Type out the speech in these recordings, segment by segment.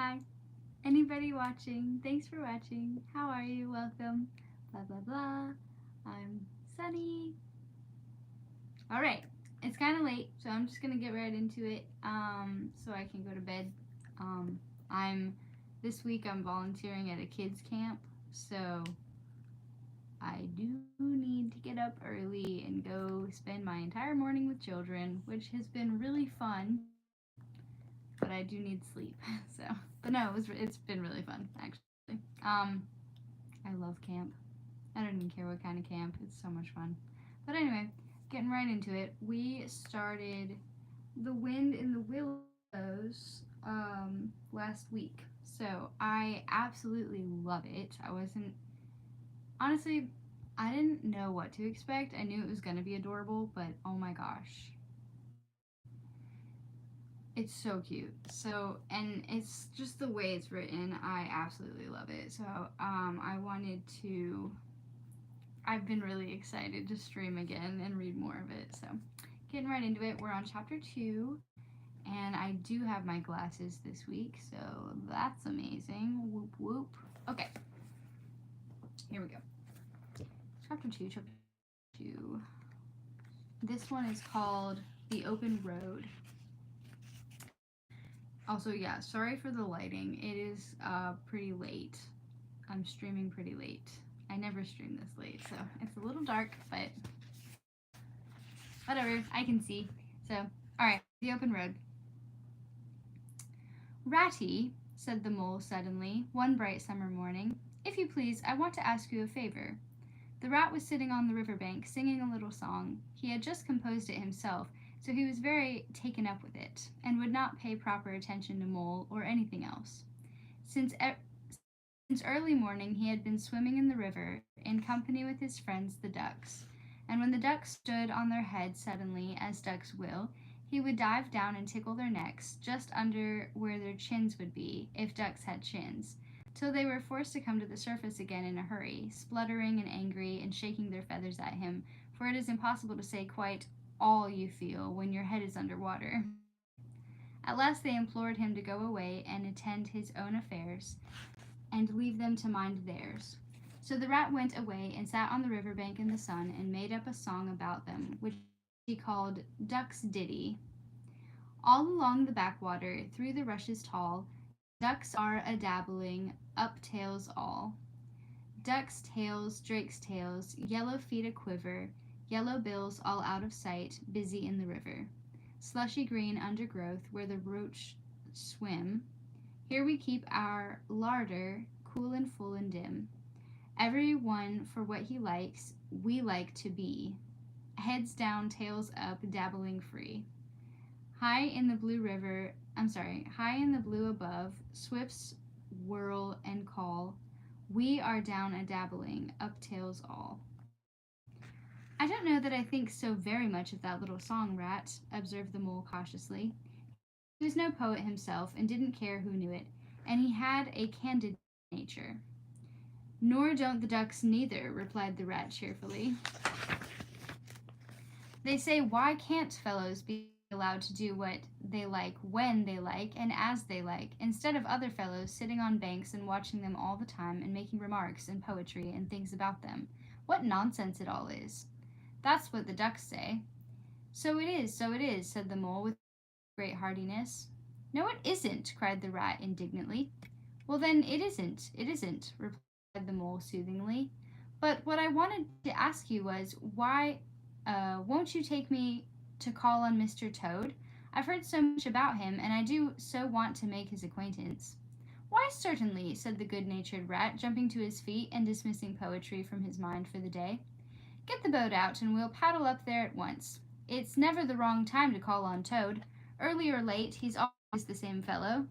Hi. Anybody watching? Thanks for watching. How are you? Welcome. Blah blah blah. I'm Sunny. All right. It's kind of late, so I'm just gonna get right into it. So I can go to bed. I'm this week I'm volunteering at a kids camp, so I do need to get up early and go spend my entire morning with children, which has been really fun. But I do need sleep. So, but no, it's been really fun actually. I love camp. I don't even care what kind of camp. It's so much fun. But anyway, getting right into it. We started The Wind in the Willows last week. So I absolutely love it. I wasn't honestly I didn't know what to expect. I knew it was gonna be adorable, but oh my gosh, it's so cute. So, and it's just the way it's written. I absolutely love it. So, I wanted to. I've been really excited to stream again and read more of it. So, getting right into it, we're on chapter 2, and I do have my glasses this week, so that's amazing. Whoop whoop. Okay, here we go. Chapter 2, chapter 2. This one is called The Open Road. Also, yeah, sorry for the lighting. It is pretty late. I'm streaming pretty late. I never stream this late, so it's a little dark, but whatever, I can see. So, alright, the open road. Ratty, said the mole suddenly, one bright summer morning, if you please, I want to ask you a favor. The rat was sitting on the river bank singing a little song. He had just composed it himself, so he was very taken up with it, and would not pay proper attention to Mole or anything else. Since early morning he had been swimming in the river in company with his friends the ducks, and when the ducks stood on their heads suddenly, as ducks will, he would dive down and tickle their necks, just under where their chins would be, if ducks had chins, till they were forced to come to the surface again in a hurry, spluttering and angry and shaking their feathers at him, for it is impossible to say quite all you feel when your head is under water. At last they implored him to go away and attend his own affairs, and leave them to mind theirs. So the rat went away and sat on the river bank in the sun and made up a song about them, which he called Duck's Ditty. All along the backwater, through the rushes tall, ducks are a dabbling, up tails all. Ducks' tails, drakes' tails, yellow feet a quiver, yellow bills all out of sight, busy in the river. Slushy green undergrowth where the roach swim. Here we keep our larder, cool and full and dim. Every one for what he likes, we like to be. Heads down, tails up, dabbling free. High in the blue river, high in the blue above, swifts whirl and call. We are down a dabbling, up tails all. I don't know that I think so very much of that little song, Rat, observed the mole cautiously. He was no poet himself and didn't care who knew it, and he had a candid nature. Nor don't the ducks neither, replied the rat cheerfully. They say, why can't fellows be allowed to do what they like, when they like, and as they like, instead of other fellows sitting on banks and watching them all the time and making remarks and poetry and things about them? What nonsense it all is. That's what the ducks say. So it is, said the mole with great heartiness. No, it isn't, cried the rat indignantly. Well, then, it isn't, replied the mole soothingly. But what I wanted to ask you was, won't you take me to call on Mr. Toad? I've heard so much about him, and I do so want to make his acquaintance. Why, certainly, said the good natured rat, jumping to his feet and dismissing poetry from his mind for the day. Get the boat out, and we'll paddle up there at once. It's never the wrong time to call on Toad. Early or late, he's always the same fellow.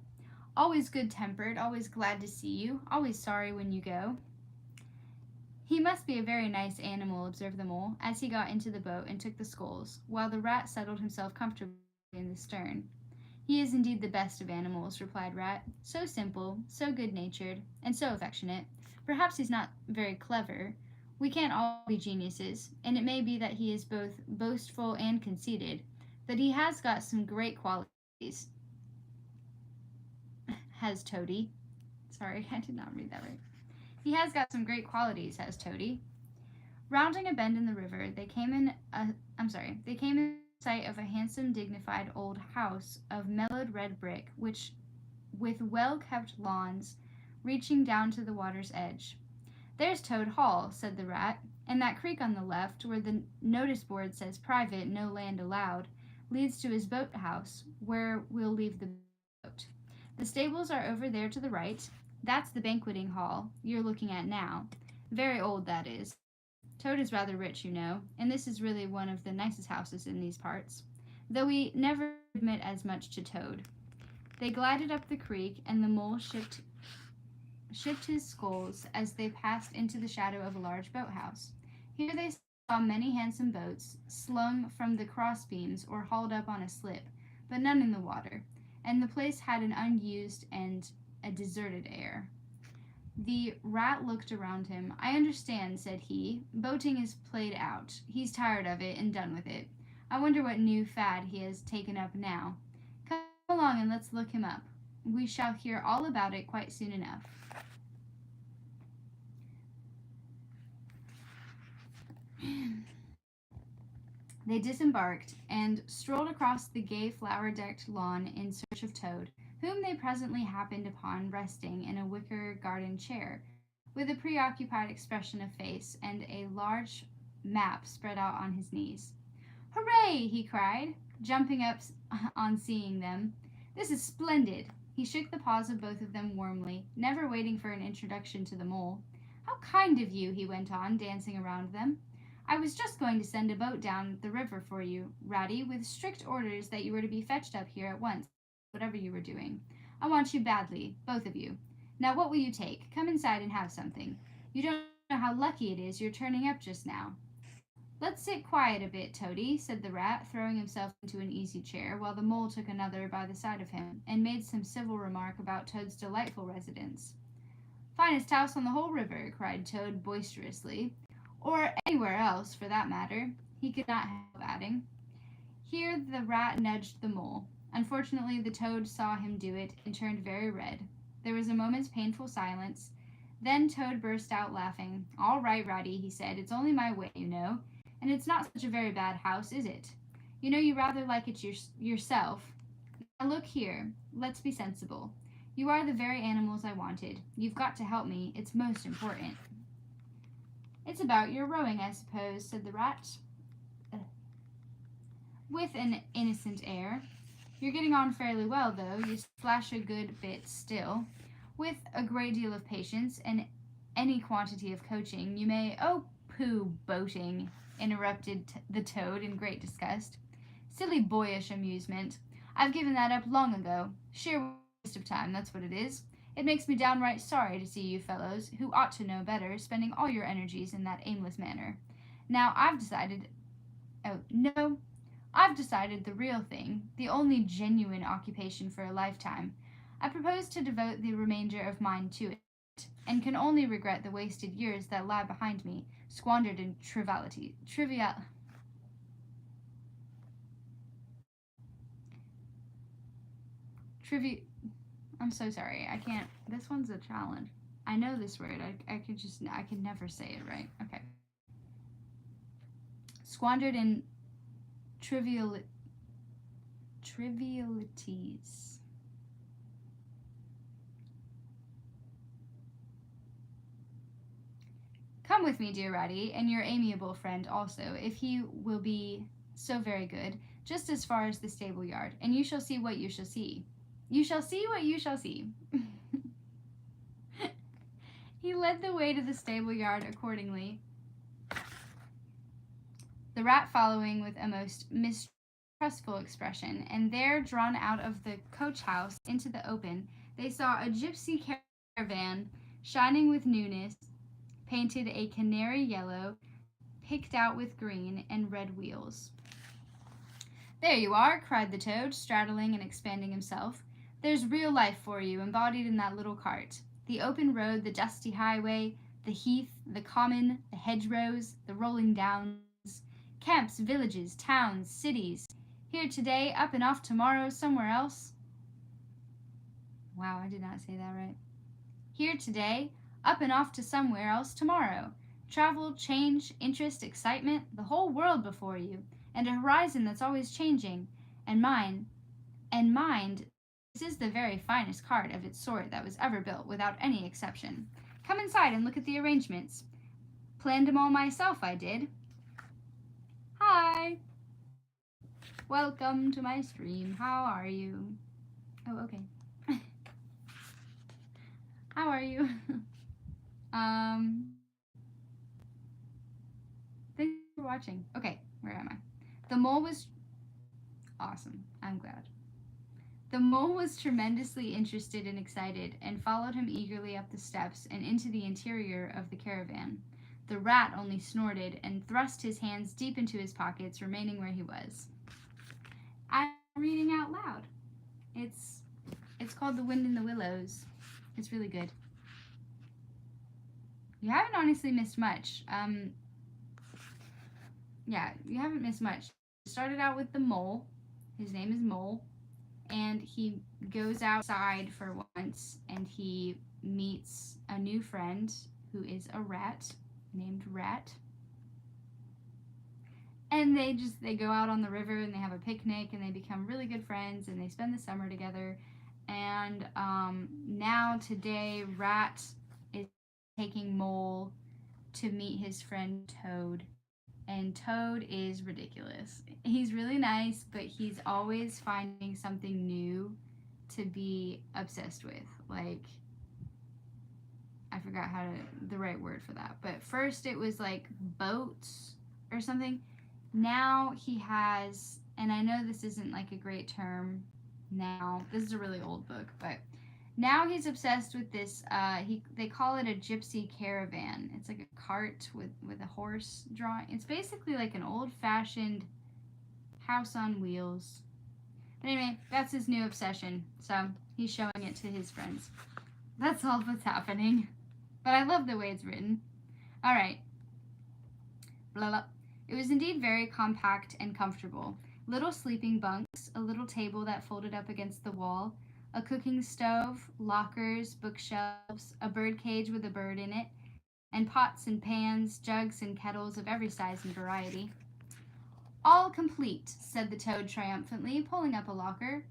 Always good tempered, always glad to see you, always sorry when you go. He must be a very nice animal, observed the mole, as he got into the boat and took the sculls, while the rat settled himself comfortably in the stern. He is indeed the best of animals, replied Rat. So simple, so good-natured, and so affectionate. Perhaps he's not very clever. We can't all be geniuses, and it may be that he is both boastful and conceited, but he has got some great qualities. Has has Toady. Sorry, I did not read that right. He has got some great qualities, has Toady. Rounding a bend in the river, they came in sight of a handsome, dignified old house of mellowed red brick, which with well-kept lawns reaching down to the water's edge. "There's Toad Hall," said the rat, "and that creek on the left, where the notice board says 'Private, no land allowed,' leads to his boathouse, where we'll leave the boat. The stables are over there to the right. That's the banqueting hall you're looking at now. Very old, that is. Toad is rather rich, you know, and this is really one of the nicest houses in these parts, though we never admit as much to Toad." They glided up the creek, and the mole shipped his sculls as they passed into the shadow of a large boathouse. Here they saw many handsome boats, slung from the crossbeams or hauled up on a slip, but none in the water, and the place had an unused and a deserted air. The rat looked around him. "I understand," said he. "Boating is played out. He's tired of it and done with it. I wonder what new fad he has taken up now. Come along and let's look him up. We shall hear all about it quite soon enough." They disembarked and strolled across the gay flower-decked lawn in search of Toad, whom they presently happened upon resting in a wicker garden chair, with a preoccupied expression of face and a large map spread out on his knees. "Hooray!" he cried, jumping up on seeing them. "This is splendid!" He shook the paws of both of them warmly, never waiting for an introduction to the mole. "How kind of you!" he went on, dancing around them. "I was just going to send a boat down the river for you, Ratty, with strict orders that you were to be fetched up here at once, whatever you were doing. I want you badly, both of you. Now what will you take? Come inside and have something. You don't know how lucky it is you're turning up just now." "Let's sit quiet a bit, Toady," said the rat, throwing himself into an easy chair, while the mole took another by the side of him, and made some civil remark about Toad's delightful residence. "Finest house on the whole river," cried Toad boisterously, "or anywhere else, for that matter," he could not help adding. Here the rat nudged the mole. Unfortunately, the Toad saw him do it, and turned very red. There was a moment's painful silence. Then Toad burst out laughing. "All right, Ratty," he said, "it's only my way, you know, and it's not such a very bad house, is it? You know you rather like it yourself. Now look here, let's be sensible. You are the very animals I wanted. You've got to help me. It's most important." "It's about your rowing, I suppose," said the rat, with an innocent air. "You're getting on fairly well, though. You splash a good bit still. With a great deal of patience and any quantity of coaching, you may—" "Oh, pooh, boating," interrupted the Toad in great disgust. "Silly boyish amusement. I've given that up long ago. Sheer waste of time, that's what it is. It makes me downright sorry to see you fellows, who ought to know better, spending all your energies in that aimless manner. Now, I've decided the real thing, the only genuine occupation for a lifetime. I propose to devote the remainder of mine to it, and can only regret the wasted years that lie behind me, squandered in I'm so sorry. I can't. This one's a challenge. I know this word. I can never say it right. Okay. Squandered in trivialities. Come with me, dear Ratty, and your amiable friend also, if he will be so very good, just as far as the stable yard, and you shall see what you shall see. You shall see what you shall see. He led the way to the stable yard accordingly, the rat following with a most mistrustful expression, and there, drawn out of the coach house into the open, they saw a gypsy caravan, shining with newness, painted a canary yellow, picked out with green and red wheels. "There you are," cried the Toad, straddling and expanding himself. "There's real life for you, embodied in that little cart. The open road, the dusty highway, the heath, the common, the hedgerows, the rolling downs, camps, villages, towns, cities. Here today, up and off tomorrow, somewhere else." Wow, I did not say that right. Here today, up and off to somewhere else tomorrow. Travel, change, interest, excitement, the whole world before you, and a horizon that's always changing. And mind, this is the very finest cart of its sort that was ever built, without any exception. Come inside and look at the arrangements. Planned 'em all myself, I did. Hi! Welcome to my stream. How are you? Oh, okay. How are you? Thanks for watching. Okay, where am I? The mole was awesome. I'm glad. The mole was tremendously interested and excited and followed him eagerly up the steps and into the interior of the caravan. The rat only snorted and thrust his hands deep into his pockets, remaining where he was. I'm reading out loud. It's called The Wind in the Willows. It's really good. You haven't honestly missed much. Yeah, you haven't missed much. It started out with the mole. His name is Mole. And he goes outside for once and he meets a new friend who is a rat named Rat. And they go out on the river and they have a picnic and they become really good friends and they spend the summer together. And now today Rat is taking Mole to meet his friend Toad. And Toad is ridiculous. He's really nice, but he's always finding something new to be obsessed with. Like, I forgot the right word for that. But first it was like boats or something. Now he has, and I know this isn't like a great term now. This is a really old book, but now he's obsessed with this. They call it a gypsy caravan. It's like a cart with a horse drawing. It's basically like an old-fashioned house on wheels. But anyway, that's his new obsession. So he's showing it to his friends. That's all that's happening. But I love the way it's written. All right. Blah, blah. It was indeed very compact and comfortable. Little sleeping bunks, a little table that folded up against the wall, a cooking stove, lockers, bookshelves, a bird cage with a bird in it, and pots and pans, jugs and kettles of every size and variety. All complete, said the Toad triumphantly, pulling up a locker.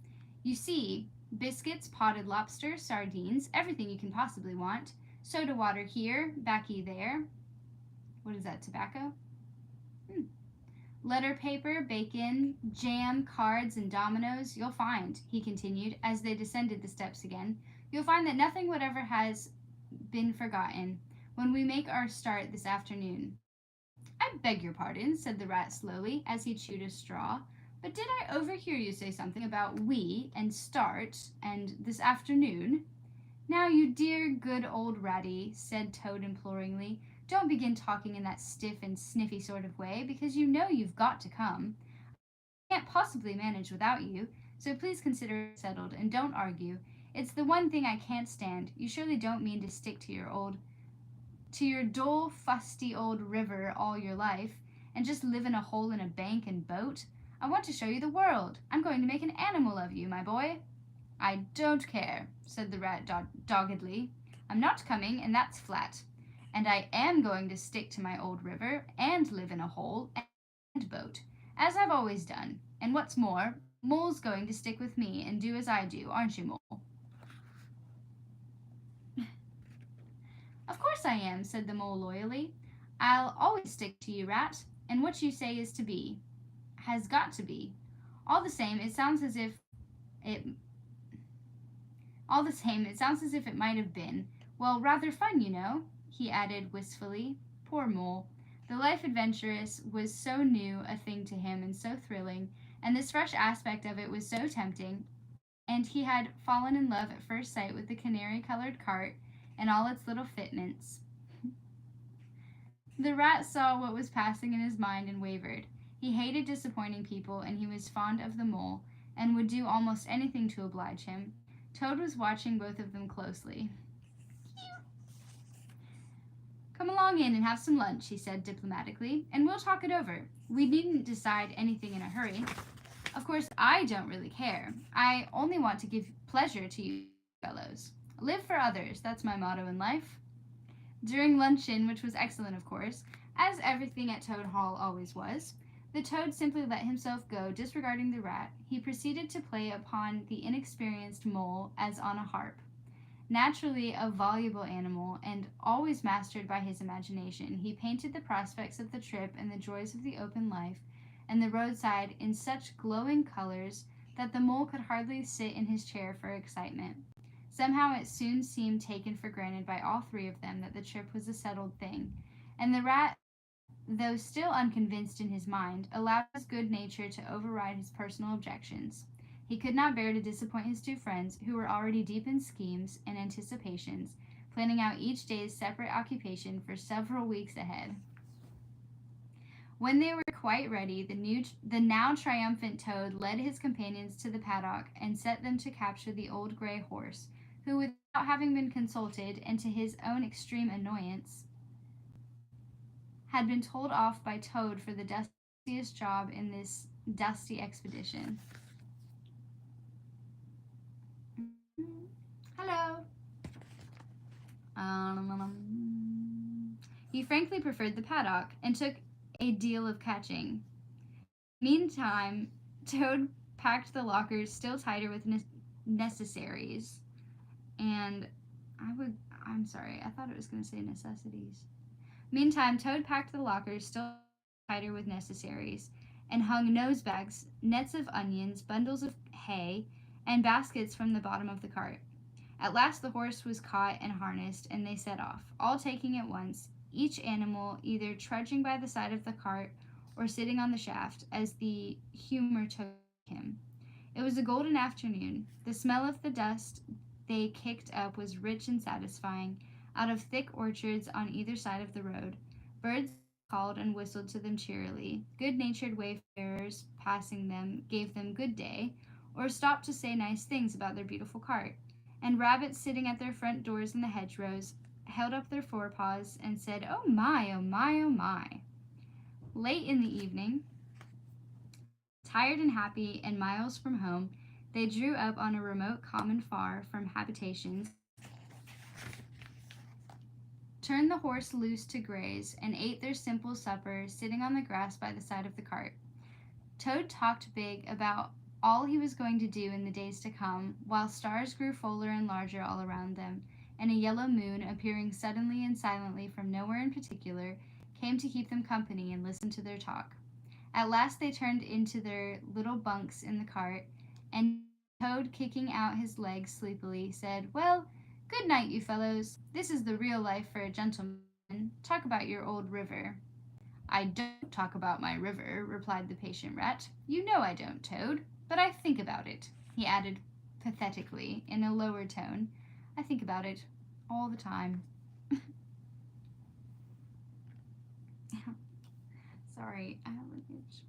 You see, biscuits, potted lobster, sardines, everything you can possibly want. Soda water here, baccy there. What is that, tobacco? Letter paper, bacon, jam, cards, and dominoes, you'll find, he continued, as they descended the steps again, you'll find that nothing whatever has been forgotten when we make our start this afternoon. I beg your pardon, said the rat slowly, as he chewed a straw, but did I overhear you say something about we, and start, and this afternoon? Now, you dear, good old ratty, said Toad imploringly, don't begin talking in that stiff and sniffy sort of way, because you know you've got to come. I can't possibly manage without you, so please consider it settled, and don't argue. It's the one thing I can't stand. You surely don't mean to stick to your dull, fusty old river all your life, and just live in a hole in a bank and boat? I want to show you the world. I'm going to make an animal of you, my boy. I don't care, said the rat doggedly. I'm not coming, and that's flat. And I am going to stick to my old river and live in a hole and boat, as I've always done. And what's more, Mole's going to stick with me and do as I do, aren't you, Mole? Of course I am, said the Mole loyally. I'll always stick to you, Rat, and what you say is to be. Has got to be. All the same, it sounds as if it might have been. Well, rather fun, you know, he added wistfully. Poor Mole. The life adventurous was so new a thing to him and so thrilling, and this fresh aspect of it was so tempting, and he had fallen in love at first sight with the canary-colored cart and all its little fitments. The rat saw what was passing in his mind and wavered. He hated disappointing people, and he was fond of the Mole, and would do almost anything to oblige him. Toad was watching both of them closely. Come along in and have some lunch, he said diplomatically, and we'll talk it over. We needn't decide anything in a hurry. Of course, I don't really care. I only want to give pleasure to you fellows. Live for others, that's my motto in life. During luncheon, which was excellent, of course, as everything at Toad Hall always was, the toad simply let himself go, disregarding the rat. He proceeded to play upon the inexperienced mole as on a harp. Naturally a voluble animal, and always mastered by his imagination, he painted the prospects of the trip and the joys of the open life and the roadside in such glowing colors that the mole could hardly sit in his chair for excitement. Somehow it soon seemed taken for granted by all three of them that the trip was a settled thing, and the rat, though still unconvinced in his mind, allowed his good nature to override his personal objections. He could not bear to disappoint his two friends, who were already deep in schemes and anticipations, planning out each day's separate occupation for several weeks ahead. When they were quite ready, the now triumphant Toad led his companions to the paddock and set them to capture the old gray horse, who, without having been consulted, and to his own extreme annoyance, had been told off by Toad for the dustiest job in this dusty expedition. Hello. He frankly preferred the paddock and took a deal of catching. Meantime, Toad packed the lockers still tighter with necessaries. And I'm sorry, I thought it was going to say necessities. Meantime, Toad packed the lockers still tighter with necessaries and hung nosebags, nets of onions, bundles of hay, and baskets from the bottom of the cart. At last the horse was caught and harnessed, and they set off, all taking at once, each animal either trudging by the side of the cart or sitting on the shaft, as the humor took him. It was a golden afternoon. The smell of the dust they kicked up was rich and satisfying, out of thick orchards on either side of the road. Birds called and whistled to them cheerily. Good-natured wayfarers passing them gave them good day, or stopped to say nice things about their beautiful cart. And rabbits sitting at their front doors in the hedgerows held up their forepaws and said, "Oh my, oh my, oh my." Late in the evening, tired and happy and miles from home, they drew up on a remote common far from habitations, turned the horse loose to graze, and ate their simple supper sitting on the grass by the side of the cart. Toad talked big about all he was going to do in the days to come, while stars grew fuller and larger all around them, and a yellow moon, appearing suddenly and silently from nowhere in particular, came to keep them company and listen to their talk. At last they turned into their little bunks in the cart, and Toad, kicking out his legs sleepily, said, "Well, good night, you fellows. This is the real life for a gentleman. Talk about your old river." "I don't talk about my river," replied the patient rat. "You know I don't, Toad. But I think about it," he added pathetically, in a lower tone. "I think about it all the time." Sorry, I have an itch.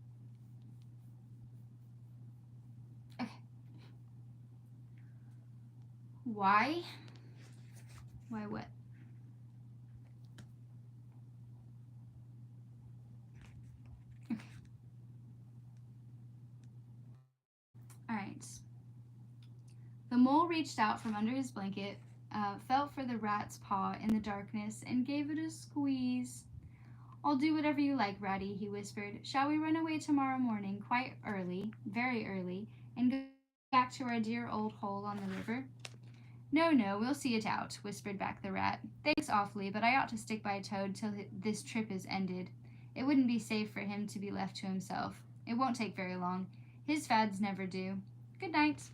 Okay. Why? Why what? Okay. All right. The mole reached out from under his blanket, felt for the rat's paw in the darkness, and gave it a squeeze. "I'll do whatever you like, Ratty," he whispered. "Shall we run away tomorrow morning, quite early, very early, and go back to our dear old hole on the river?" "No, no, we'll see it out," whispered back the rat. "Thanks awfully, but I ought to stick by Toad till this trip is ended. It wouldn't be safe for him to be left to himself. It won't take very long. His fads never do. Good night."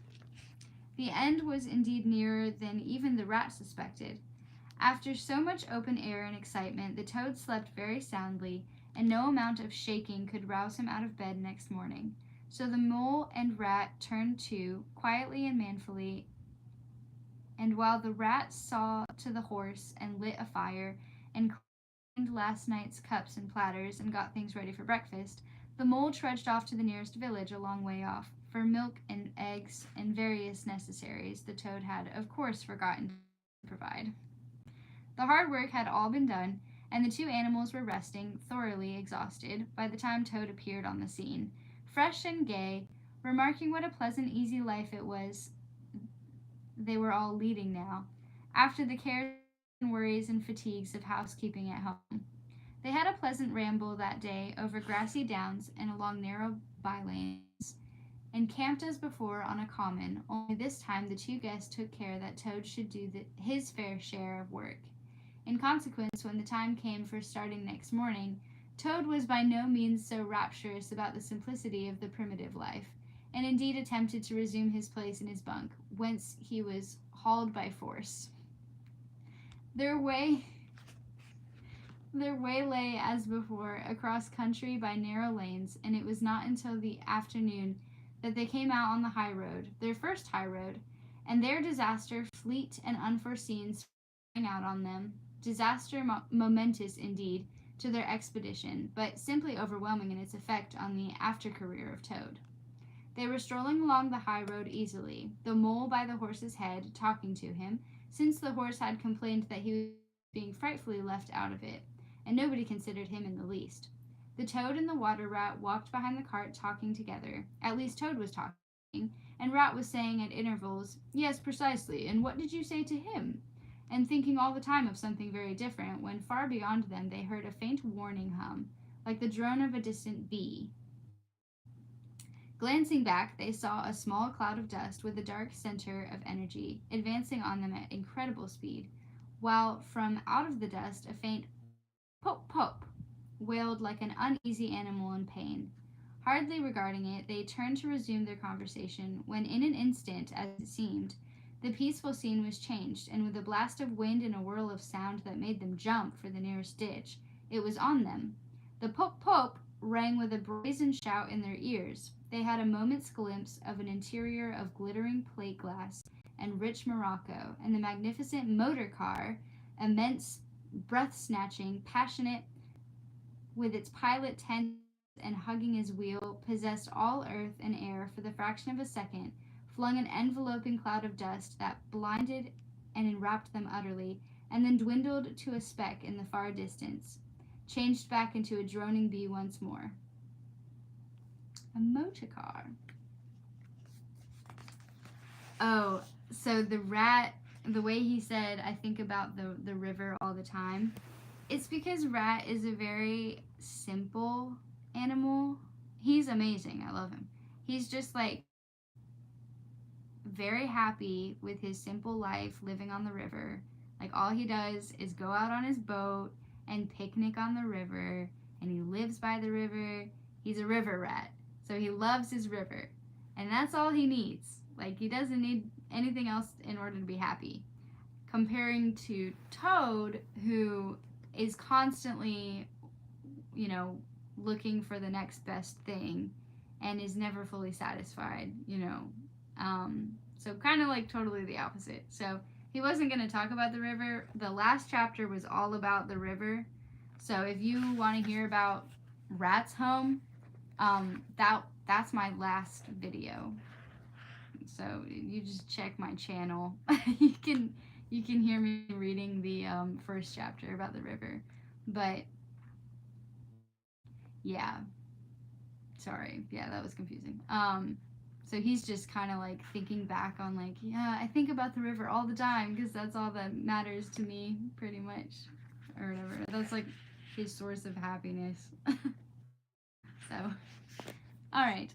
The end was indeed nearer than even the rat suspected. After so much open air and excitement, the Toad slept very soundly, and no amount of shaking could rouse him out of bed next morning. So the mole and rat turned to, quietly and manfully, and while the rat saw to the horse and lit a fire and cleaned last night's cups and platters and got things ready for breakfast, the mole trudged off to the nearest village a long way off, for milk and eggs and various necessaries the Toad had, of course, forgotten to provide. The hard work had all been done, and the two animals were resting, thoroughly exhausted, by the time Toad appeared on the scene, fresh and gay, remarking what a pleasant, easy life it was they were all leading now, after the cares and worries and fatigues of housekeeping at home. They had a pleasant ramble that day over grassy downs and along narrow by lanes, and camped as before on a common, only this time the two guests took care that Toad should do his fair share of work. In consequence, when the time came for starting next morning, Toad was by no means so rapturous about the simplicity of the primitive life, and indeed attempted to resume his place in his bunk, whence he was hauled by force. Their way Their way lay, as before, across country by narrow lanes, and it was not until the afternoon that they came out on the high road, their first high road, and their disaster, fleet and unforeseen, sprang out on them. Disaster momentous indeed to their expedition, but simply overwhelming in its effect on the after career of Toad. They were strolling along the high road easily, the mole by the horse's head, talking to him, since the horse had complained that he was being frightfully left out of it, and nobody considered him in the least. The Toad and the Water Rat walked behind the cart talking together. At least Toad was talking, and Rat was saying at intervals, "Yes, precisely, and what did you say to him?" and thinking all the time of something very different, when far beyond them they heard a faint warning hum, like the drone of a distant bee. Glancing back, they saw a small cloud of dust with a dark center of energy, advancing on them at incredible speed, while from out of the dust a faint "pop, pop" wailed like an uneasy animal in pain. Hardly regarding it, they turned to resume their conversation, when in an instant, as it seemed, the peaceful scene was changed, and with a blast of wind and a whirl of sound that made them jump for the nearest ditch, it was on them. The "pop, pop" rang with a brazen shout in their ears. They had a moment's glimpse of an interior of glittering plate glass and rich morocco, and the magnificent motor car, immense, breath-snatching, passionate, with its pilot tense and hugging his wheel, possessed all earth and air for the fraction of a second, flung an enveloping cloud of dust that blinded and enwrapped them utterly, and then dwindled to a speck in the far distance, changed back into a droning bee once more. A motor car. Oh, so the rat, the way he said, "I think about the river all the time," it's because Rat is a very simple animal. He's amazing. I love him. He's just like very happy with his simple life living on the river. Like all he does is go out on his boat and picnic on the river, and he lives by the river. He's a river rat. So he loves his river. And that's all he needs. Like he doesn't need anything else in order to be happy. Comparing to Toad, who is constantly, looking for the next best thing and is never fully satisfied, So kind of like totally the opposite. So he wasn't going to talk about the river. The last chapter was all about the river. So if you want to hear about Rat's home, that's my last video. So you just check my channel. you can hear me reading the first chapter about the river. But yeah, sorry, yeah, that was confusing. So he's just kind of like thinking back on like, yeah, I think about the river all the time because that's all that matters to me, pretty much, or whatever. That's like his source of happiness. So, all right,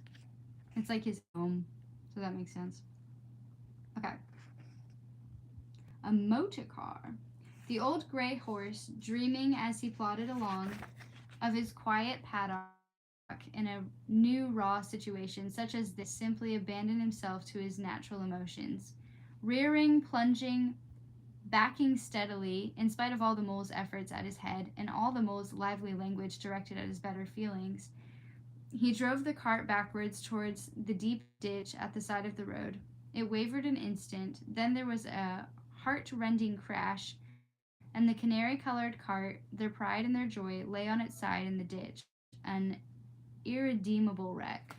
it's like his home, so that makes sense. Okay. A motor car. The old gray horse, dreaming as he plodded along of his quiet paddock in a new raw situation such as this, simply abandoned himself to his natural emotions. Rearing, plunging, backing steadily, in spite of all the mole's efforts at his head and all the mole's lively language directed at his better feelings, he drove the cart backwards towards the deep ditch at the side of the road. It wavered an instant, then there was a heart-rending crash, and the canary-colored cart, their pride and their joy, lay on its side in the ditch, an irredeemable wreck.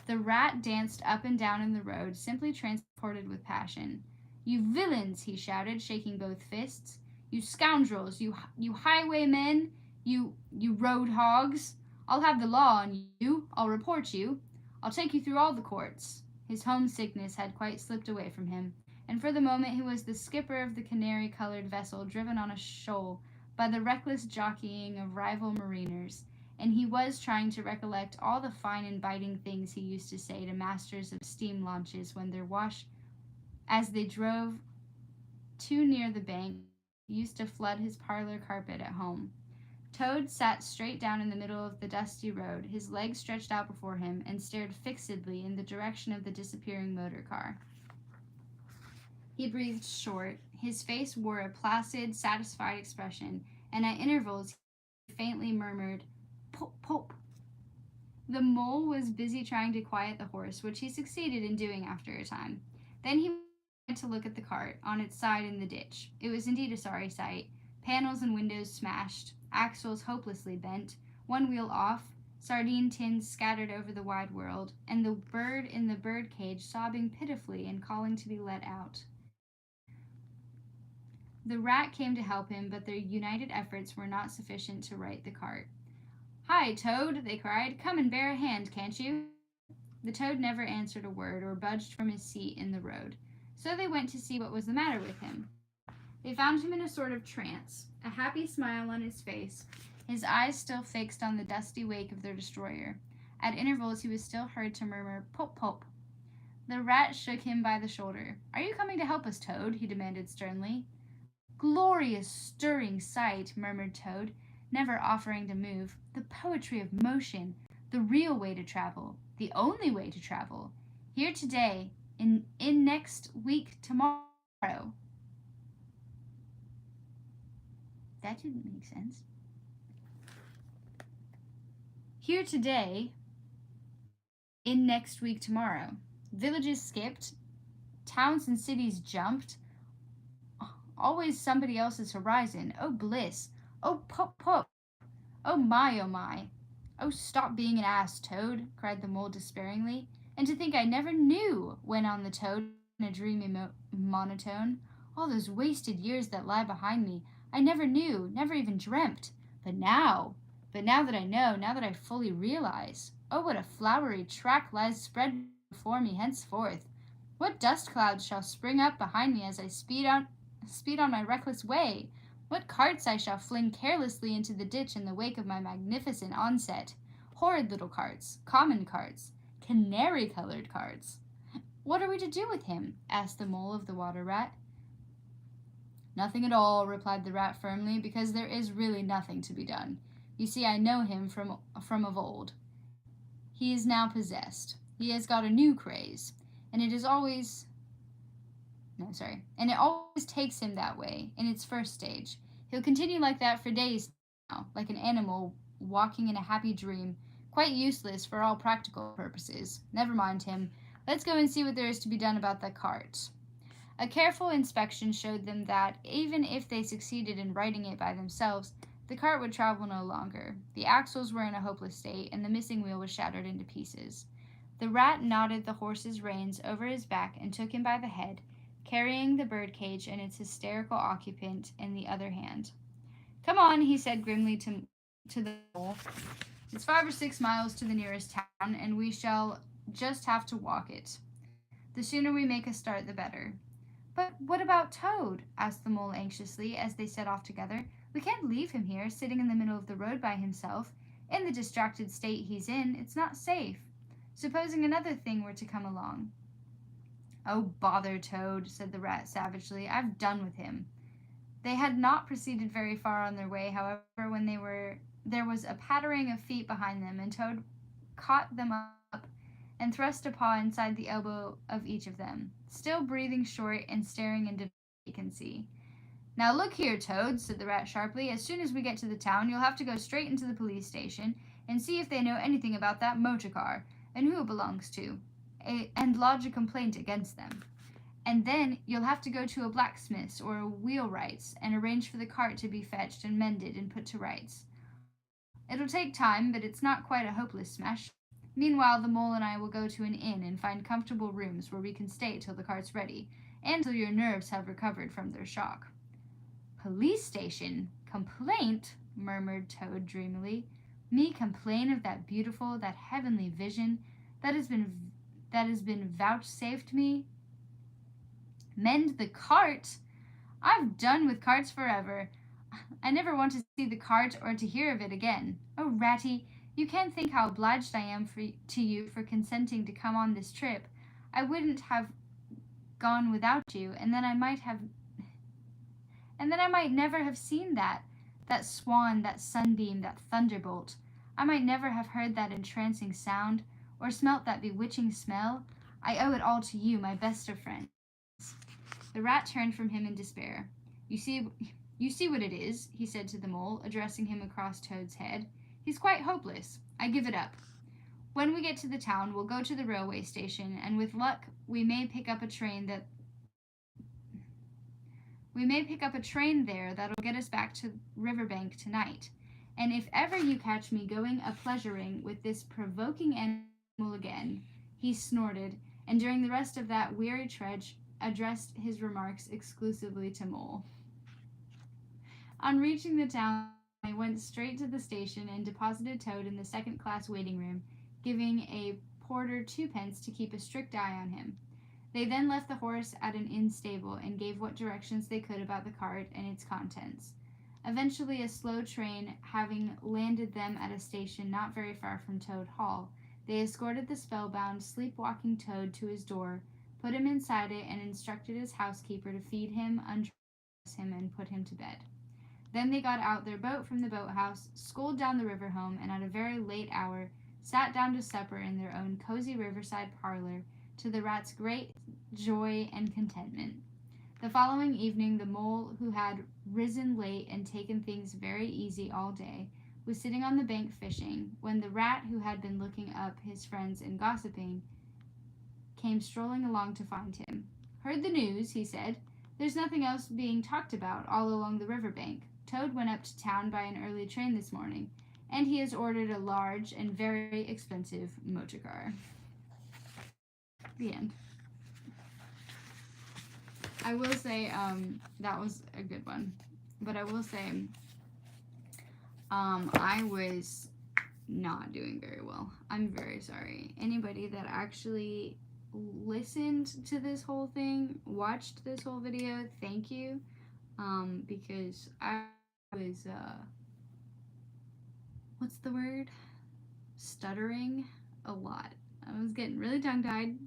The rat danced up and down in the road, simply transported with passion. "You villains!" he shouted, shaking both fists. "You scoundrels! You highwaymen! You road hogs! I'll have the law on you! I'll report you! I'll take you through all the courts!" His homesickness had quite slipped away from him, and for the moment he was the skipper of the canary-colored vessel driven on a shoal by the reckless jockeying of rival mariners, and he was trying to recollect all the fine and biting things he used to say to masters of steam launches when their wash, as they drove too near the bank, used to flood his parlor carpet at home. Toad sat straight down in the middle of the dusty road, his legs stretched out before him, and stared fixedly in the direction of the disappearing motor car. He breathed short. His face wore a placid, satisfied expression, and at intervals he faintly murmured, "Pop, pop." The mole was busy trying to quiet the horse, which he succeeded in doing after a time. Then he went to look at the cart, on its side in the ditch. It was indeed a sorry sight. Panels and windows smashed, axles hopelessly bent, one wheel off, sardine tins scattered over the wide world, and the bird in the bird cage sobbing pitifully and calling to be let out. The rat came to help him, but their united efforts were not sufficient to right the cart. "Hi, Toad," they cried. "Come and bear a hand, can't you?" The toad never answered a word or budged from his seat in the road, so they went to see what was the matter with him. They found him in a sort of trance, a happy smile on his face, his eyes still fixed on the dusty wake of their destroyer. At intervals he was still heard to murmur, "Pop, pop." The rat shook him by the shoulder. "Are you coming to help us, Toad?" he demanded sternly. "Glorious, stirring sight," murmured Toad, never offering to move. "The poetry of motion, the real way to travel, the only way to travel. Here today, in next week tomorrow." That didn't make sense. "Here today, in next week tomorrow. Villages skipped, towns and cities jumped. Always somebody else's horizon. Oh, bliss. Oh, pop, pop. Oh, my, oh, my." "Oh, stop being an ass, Toad," cried the mole despairingly. "And to think I never knew," went on the toad in a dreamy monotone. "All those wasted years that lie behind me, I never knew, never even dreamt. But now that I know, now that I fully realize, oh, what a flowery track lies spread before me henceforth. What dust clouds shall spring up behind me as I speed on my reckless way. What carts I shall fling carelessly into the ditch in the wake of my magnificent onset. Horrid little carts, common carts, canary-colored carts." "What are we to do with him?" asked the mole of the water rat. "Nothing at all," replied the rat firmly, "because there is really nothing to be done. You see, I know him from of old. He is now possessed. He has got a new craze, and it always takes him that way in its first stage. He'll continue like that for days now, like an animal walking in a happy dream, quite useless for all practical purposes. Never mind him. Let's go and see what there is to be done about the cart." A careful inspection showed them that, even if they succeeded in righting it by themselves, the cart would travel no longer. The axles were in a hopeless state, and the missing wheel was shattered into pieces. The rat knotted the horse's reins over his back and took him by the head, carrying the birdcage and its hysterical occupant in the other hand. "Come on," he said grimly to the mole. "It's 5 or 6 miles to the nearest town, and we shall just have to walk it. The sooner we make a start, the better." "But what about Toad?" asked the mole anxiously, as they set off together. "We can't leave him here, sitting in the middle of the road by himself. In the distracted state he's in, it's not safe. Supposing another thing were to come along." "Oh, bother Toad," said the rat savagely. "I've done with him." They had not proceeded very far on their way, however, when there was a pattering of feet behind them, and Toad caught them up and thrust a paw inside the elbow of each of them, still breathing short and staring into vacancy. "Now look here, Toad," said the rat sharply. "As soon as we get to the town, you'll have to go straight into the police station and see if they know anything about that motor car and who it belongs to, and lodge a complaint against them. And then you'll have to go to a blacksmith's or a wheelwright's and arrange for the cart to be fetched and mended and put to rights. It'll take time, but it's not quite a hopeless smash. Meanwhile, the mole and I will go to an inn and find comfortable rooms where we can stay till the cart's ready, and till your nerves have recovered from their shock." "Police station? Complaint?" murmured Toad dreamily. "Me complain of that beautiful, that heavenly vision that has been vouchsafed me? Mend the cart? I've done with carts forever. I never want to see the cart or to hear of it again. Oh, Ratty, you can't think how obliged I am to you for consenting to come on this trip. I wouldn't have gone without you, and then I might never have seen that swan, that sunbeam, that thunderbolt. I might never have heard that entrancing sound, or smelt that bewitching smell. I owe it all to you, my best of friends. The rat turned from him in despair. You see what it is, he said to the mole, addressing him across Toad's head. He's quite hopeless. I give it up. When we get to the town, we'll go to the railway station, and with luck, we may pick up a train there that'll get us back to Riverbank tonight. And if ever you catch me going a-pleasuring with this provoking animal again, he snorted, and during the rest of that weary trudge addressed his remarks exclusively to Mole. On reaching the town, they went straight to the station and deposited Toad in the second-class waiting room, giving a porter 2 pence to keep a strict eye on him. They then left the horse at an inn stable and gave what directions they could about the cart and its contents. Eventually, a slow train having landed them at a station not very far from Toad Hall, they escorted the spellbound, sleepwalking Toad to his door, put him inside it, and instructed his housekeeper to feed him, undress him, and put him to bed. Then they got out their boat from the boathouse, sculled down the river home, and at a very late hour sat down to supper in their own cozy riverside parlor, to the rat's great joy and contentment. The following evening, the mole, who had risen late and taken things very easy all day, was sitting on the bank fishing, when the rat, who had been looking up his friends and gossiping, came strolling along to find him. Heard the news, he said. There's nothing else being talked about all along the river bank. Toad went up to town by an early train this morning, and he has ordered a large and very expensive motor car. The end. I will say that was a good one, but I will say I was not doing very well. I'm very sorry. Anybody that actually listened to this whole thing, watched this whole video, thank you, because I was what's the word? Stuttering a lot. I was getting really tongue-tied.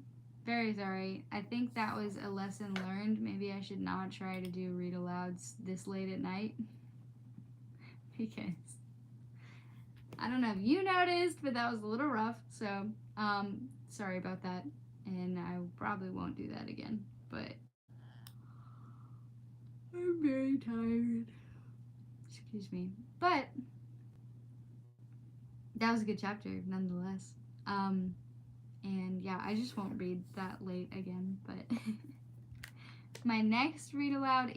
Very sorry. I think that was a lesson learned. Maybe I should not try to do read-alouds this late at night. Because I don't know if you noticed, but that was a little rough. So, sorry about that. And I probably won't do that again. But I'm very tired. Excuse me. But that was a good chapter, nonetheless. And yeah, I just won't read that late again, but my next read aloud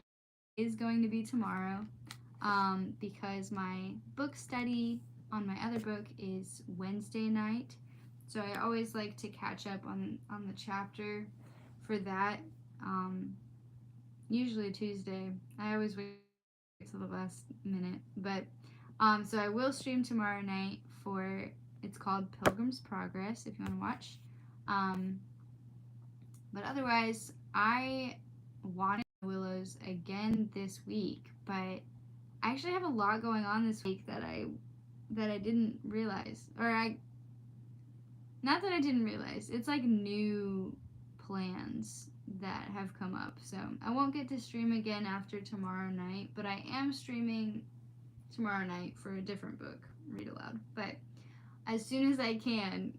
is going to be tomorrow, because my book study on my other book is Wednesday night. So I always like to catch up on the chapter for that. Usually Tuesday. I always wait till the last minute, but so I will stream tomorrow night for, it's called Pilgrim's Progress, if you want to watch. But otherwise, I wanted Willows again this week, but I actually have a lot going on this week that I didn't realize, not that I didn't realize, it's like new plans that have come up. So I won't get to stream again after tomorrow night, but I am streaming tomorrow night for a different book, read aloud. But as soon as I can,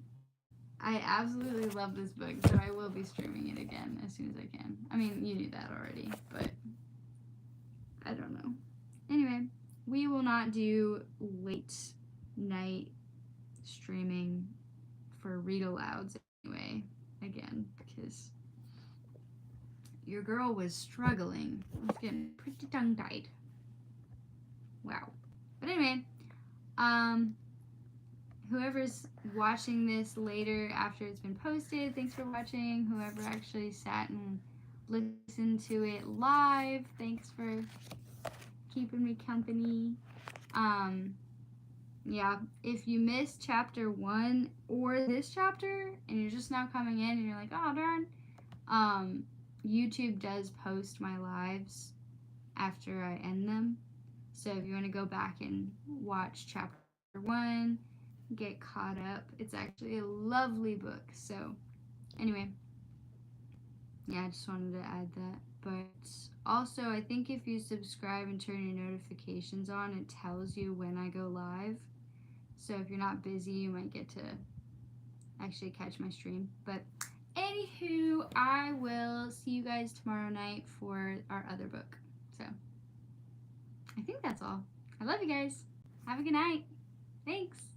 I absolutely love this book, so I will be streaming it again as soon as I can. I mean, you knew that already, but I don't know. Anyway, we will not do late night streaming for read alouds anyway, again, because your girl was struggling. I was getting pretty tongue-tied. Wow. But anyway, whoever's watching this later after it's been posted, thanks for watching. Whoever actually sat and listened to it live, thanks for keeping me company. Yeah, if you missed chapter 1 or this chapter and you're just now coming in and you're like, oh darn, YouTube does post my lives after I end them. So if you want to go back and watch chapter 1, get caught up, it's actually a lovely book. So, anyway, yeah, I just wanted to add that. But also, I think if you subscribe and turn your notifications on, it tells you when I go live. So if you're not busy, you might get to actually catch my stream. But anywho, I will see you guys tomorrow night for our other book. So I think that's all. I love you guys. Have a good night. Thanks.